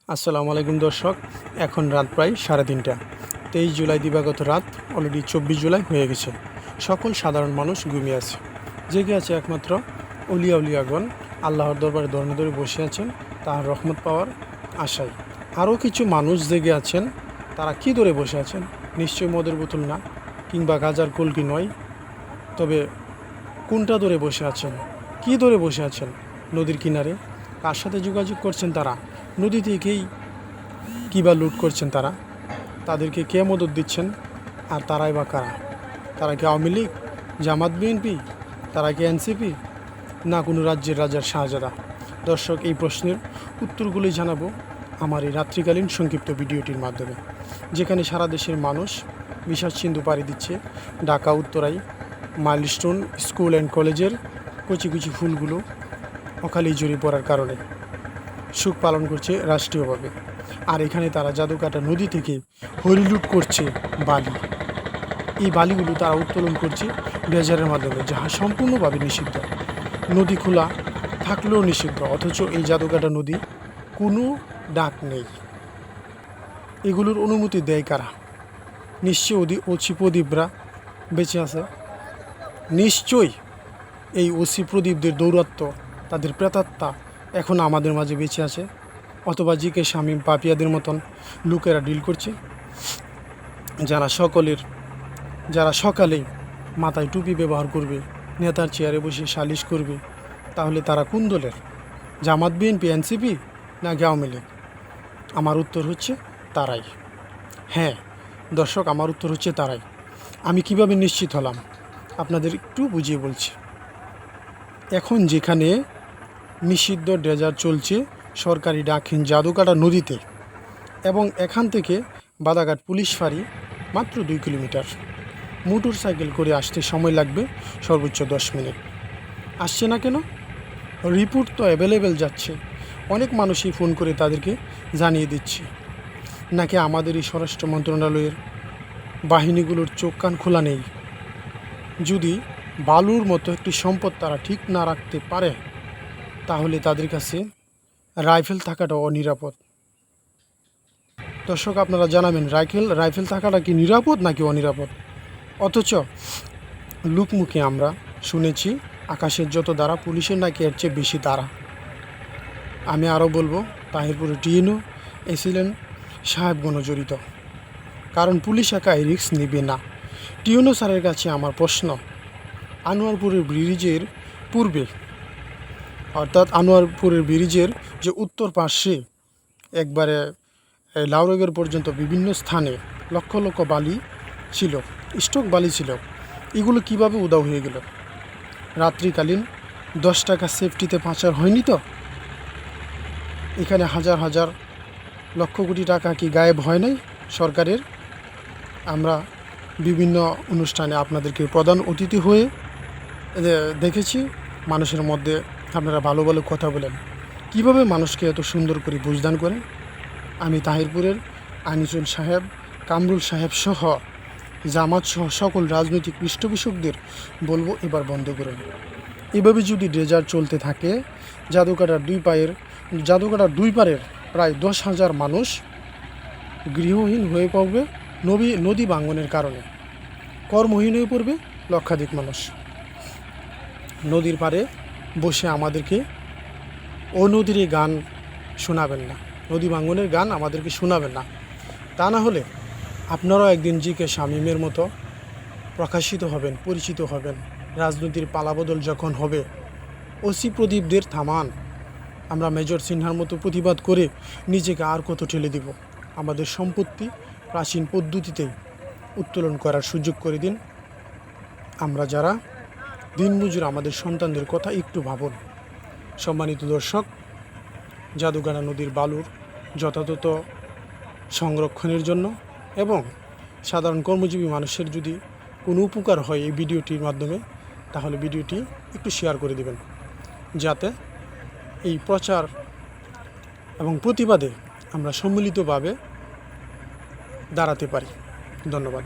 আসসালামু আলাইকুম দর্শক, এখন রাত প্রায় 3:30। 23 জুলাই দিবাগত রাত, অলরেডি 24 জুলাই হয়ে গেছে। সকল সাধারণ মানুষ ঘুমিয়ে আছে, জেগে আছে একমাত্র উলিয়াগণ আল্লাহর দরবারে ধরে ধরে বসে আছেন তার রহমত পাওয়ার আশায়। আরও কিছু মানুষ জেগে আছেন, তারা কি ধরে বসে আছেন? নিশ্চয়ই মদের বোতল না, কিংবা গাজার কলকি নয়। তবে কোনটা ধরে বসে আছেন? কি ধরে বসে আছেন? নদীর কিনারে কার সাথে যোগাযোগ করছেন তারা? নদী থেকেই কিবা লুট করছেন তারা? তাদেরকে কে মদত দিচ্ছেন? আর তারাই বা কারা? তারা কি আওয়ামী লীগ, জামাত, বিএনপি? তারা কি এনসিপি, না কোনো রাজ্যের রাজার শাহজাদা? দর্শক, এই প্রশ্নের উত্তরগুলোই জানাবো আমার এই রাত্রিকালীন সংক্ষিপ্ত ভিডিওটির মাধ্যমে, যেখানে সারা দেশের মানুষ বিষাদ সিন্ধু পাড়ি দিচ্ছে। ঢাকা উত্তরায় মাইলস্টোন স্কুল অ্যান্ড কলেজের কচি কচি ফুলগুলো অকালেই ঝরে পড়ার কারণে সুখ পালন করছে রাষ্ট্রীয়ভাবে। আর এখানে তারা জাদুকাটা নদী থেকে হরিলুট করছে বালি। এই বালিগুলো তারা উত্তোলন করছে ড্রেজারের মাধ্যমে, যাহা সম্পূর্ণভাবে নিষিদ্ধ। নদী খোলা থাকলেও নিষিদ্ধ, অথচ এই জাদুকাটা নদী কোনো ডাক নেই। এগুলোর অনুমতি দেয় কারা? নিশ্চয়ই ওসি প্রদীপরা বেঁচে আছে। নিশ্চয়ই এই ওসি প্রদীপদের দৌরাত্ম্য, তাদের প্রেতাত্মা এখন আমাদের মাঝে বেঁচে আছে। অথবা জিকে শামীম পাপিয়াদের মতন লোকেরা ডিল করছে, যারা সকালেই মাথায় টুপি ব্যবহার করবে, নেতার চেয়ারে বসে সালিশ করবে। তাহলে তারা কোন দলের? জামাত, বিএনপি, এনসিপি, না আওয়ামী লীগ? আমার উত্তর হচ্ছে তারাই। হ্যাঁ দর্শক, আমার উত্তর হচ্ছে তারাই। আমি কিভাবে নিশ্চিত হলাম আপনাদের একটু বুঝিয়ে বলছি। এখন যেখানে নিষিদ্ধ ড্রেজার চলছে সরকারি ডাকহীন জাদুকাটা নদীতে, এবং এখান থেকে বাদাঘাট পুলিশ ফাঁড়ি মাত্র 2 কিলোমিটার। মোটর সাইকেল করে আসতে সময় লাগবে সর্বোচ্চ 10 মিনিট। আসছে না কেন? রিপোর্ট তো অ্যাভেলেবেল যাচ্ছে, অনেক মানুষই ফোন করে তাদেরকে জানিয়ে দিচ্ছে। নাকি আমাদের এই স্বরাষ্ট্র মন্ত্রণালয়ের বাহিনীগুলোর চোখ কান খোলা নেই? যদি বালুর মতো একটি সম্পদ তারা ঠিক না রাখতে পারে, তাহলে তাদের কাছে রাইফেল থাকাটা অনিরাপদ। দর্শক, আপনারা জানাবেন রাইফেল থাকাটা কি নিরাপদ নাকি অনিরাপদ? অথচ লোকমুখে আমরা শুনেছি আকাশের যত দ্বারা পুলিশের নাকি এর চেয়ে বেশি দ্বারা। আমি আরও বলবো, তাহিরপুরে টিএনও এসিলেন সাহেবগণ জড়িত, কারণ পুলিশ একা এই রিস্ক নেবে না। টিএনও স্যারের কাছে আমার প্রশ্ন, আনোয়ারপুরের ব্রিজের পূর্বে, অর্থাৎ আনোয়ারপুরের ব্রিজের যে উত্তর পাশে একবারে লাউরগের পর্যন্ত বিভিন্ন স্থানে লক্ষ লক্ষ বালি ছিল, স্টক বালি ছিল, এগুলো কিভাবে উধাও হয়ে গেল? রাত্রিকালীন 10 টাকা সেফটিতে পাচার হয়নি তো? এখানে হাজার হাজার লক্ষ কোটি টাকা কি গায়েব হয় নাই সরকারের? আমরা বিভিন্ন অনুষ্ঠানে আপনাদেরকে প্রধান অতিথি হয়ে দেখেছি, মানুষের মধ্যে আপনারা ভালো ভালো কথা বলেন। কিভাবে মানুষকে এত সুন্দর করে বুঝদান করেন? আমি তাহিরপুরের আনিসুল সাহেব, কামরুল সাহেব সহ জামাত সহ সকল রাজনৈতিক পৃষ্ঠপোষকদের বলবো, এবার বন্ধ করুন। এভাবে যদি ড্রেজার চলতে থাকে, জাদুকাটার দুই পারের প্রায় 10,000 মানুষ গৃহহীন হয়ে পড়বে নদী ভাঙনের কারণে। কর্মহীন হয়ে পড়বে লক্ষাধিক মানুষ। নদীর পাড়ে বসে আমাদেরকে নদীর গান শোনাবেন না, নদী ভাঙনের গান আমাদেরকে শোনাবেন না। তা না হলে আপনারাও একদিন জিকে শামীমের মতো প্রকাশিত হবেন, পরিচিত হবেন। রাজনীতির পালাবদল যখন হবে, ওসি প্রদীপদের থামান। আমরা মেজর সিনহার মতো প্রতিবাদ করে নিজেকে আর কত ঠেলে দিব? আমাদের সম্পত্তি প্রাচীন পদ্ধতিতেই উত্তোলন করার সুযোগ করে দিন। আমরা যারা দিনমজুর, আমাদের সন্তানদের কথা একটু ভাবুন। সম্মানিত দর্শক, জাদুকাটা নদীর বালুর যথাযথ সংরক্ষণের জন্য এবং সাধারণ কর্মজীবী মানুষের যদি কোনো উপকার হয় এই ভিডিওটির মাধ্যমে, তাহলে ভিডিওটি একটু শেয়ার করে দেবেন, যাতে এই প্রচার এবং প্রতিবাদে আমরা সম্মিলিতভাবে দাঁড়াতে পারি। ধন্যবাদ।